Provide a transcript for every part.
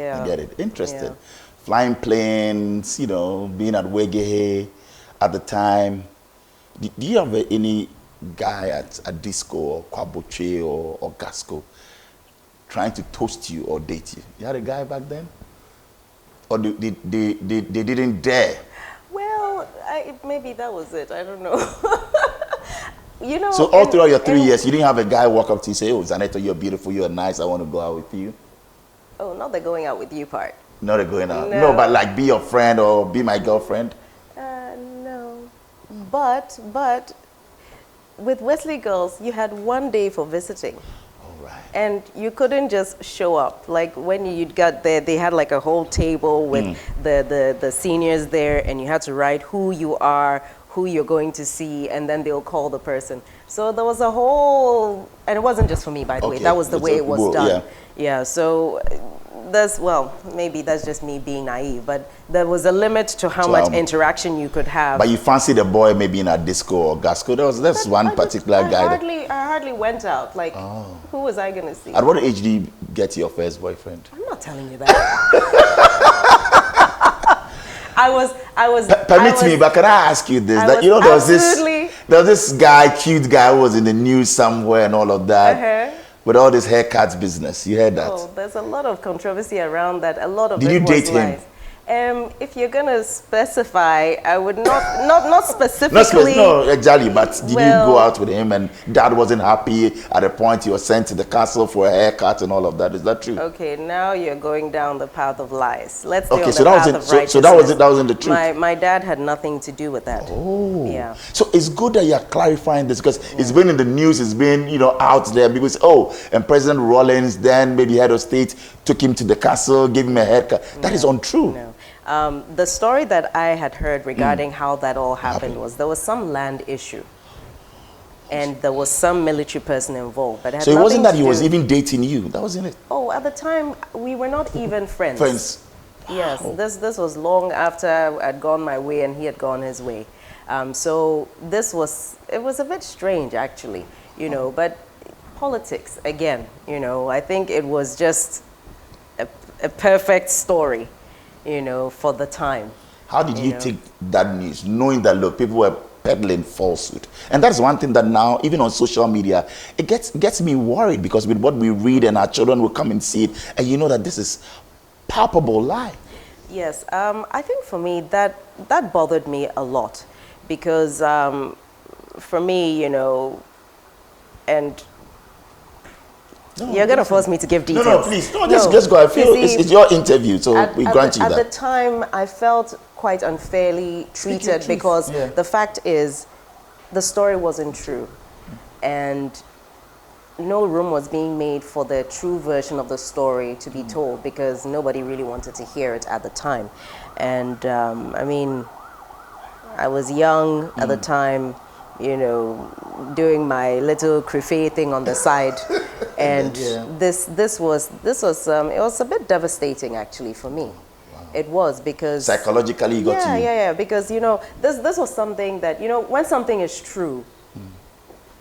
Yeah. I get it. Interesting. Yeah. Flying planes, you know, being at Wegehe at the time. Do you have any guy at a disco or Kwaboche or Gasco trying to toast you or date you? You had a guy back then? Or they didn't dare? Well, maybe that was it. I don't know. You know. So all throughout your 3 years, you didn't have a guy walk up to you and say, "Oh, Zanetor, you're beautiful, you're nice, I want to go out with you"? Oh, not the going out with you part. Not a going out. No. No, but like be your friend or be my girlfriend. No. But with Wesley Girls, you had one day for visiting. All right. And you couldn't just show up. Like when you got there, they had like a whole table with the seniors there, and you had to write who you are, who you're going to see, and then they'll call the person. So there was a whole, and it wasn't just for me, by the way. That was the way it was done. Yeah. So maybe that's just me being naive, but there was a limit to how much interaction you could have. But you fancied a boy maybe in a disco or Gasco. That's one particular guy. I hardly went out. Like, who was I going to see? At what age did you get your first boyfriend? I'm not telling you that. Permit me, but can I ask you this? That you know there was this guy, cute guy, who was in the news somewhere and all of that, with all this haircuts business. You heard that? Oh, there's a lot of controversy around that. A lot of Did you date him? If you're gonna specify, I would not specifically. No, exactly. But did you go out with him and Dad wasn't happy at the point you were sent to the castle for a haircut and all of that? Is that true? Okay, now you're going down the path of lies. Let's stay okay, on the path of righteousness. So that wasn't the truth. My dad had nothing to do with that. Oh, yeah. So it's good that you're clarifying this because it's been in the news. It's been out there because and President Rawlings, then maybe head of state, took him to the castle, gave him a haircut. That is untrue. No. The story that I had heard regarding how that all happened was there was some land issue and there was some military person involved. But so it wasn't that he was even dating you. That wasn't it. Oh, at the time, we were not even friends. Friends. Yes, this was long after I'd gone my way and he had gone his way. So it was a bit strange actually, but politics again, I think it was just a perfect story. For the time. How did you take that news, knowing that, look, people were peddling falsehood? And that's one thing that now, even on social media, it gets me worried because with what we read and our children will come and see it, and you know that this is palpable lie. Yes, I think for me, that bothered me a lot because for me, and you're going to force me to give details. No, please. No, just go. I feel it's your interview, so we grant you that. At the time, I felt quite unfairly treated because the fact is, the story wasn't true. And no room was being made for the true version of the story to be told because nobody really wanted to hear it at the time. And, I was young at the time, doing my little crochet thing on the side. And this was it was a bit devastating actually for me. Wow. It was because psychologically you got to you. Yeah, because this was something that when something is true,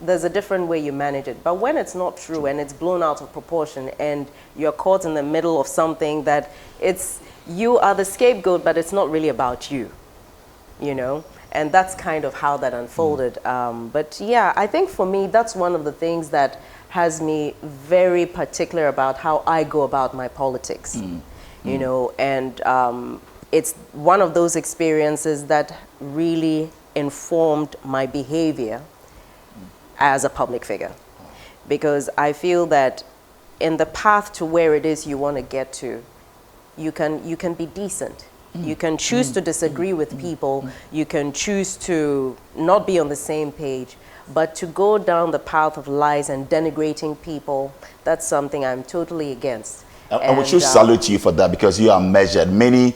there's a different way you manage it. But when it's not true and it's blown out of proportion and you're caught in the middle of something that you are the scapegoat, but it's not really about you, And that's kind of how that unfolded. But yeah, I think for me, that's one of the things that has me very particular about how I go about my politics, and it's one of those experiences that really informed my behavior as a public figure. Because I feel that in the path to where it is you want to get to, you can be decent. You can choose to disagree with people. You can choose to not be on the same page. But to go down the path of lies and denigrating people, that's something I'm totally against. And we should salute you for that because you are measured. Many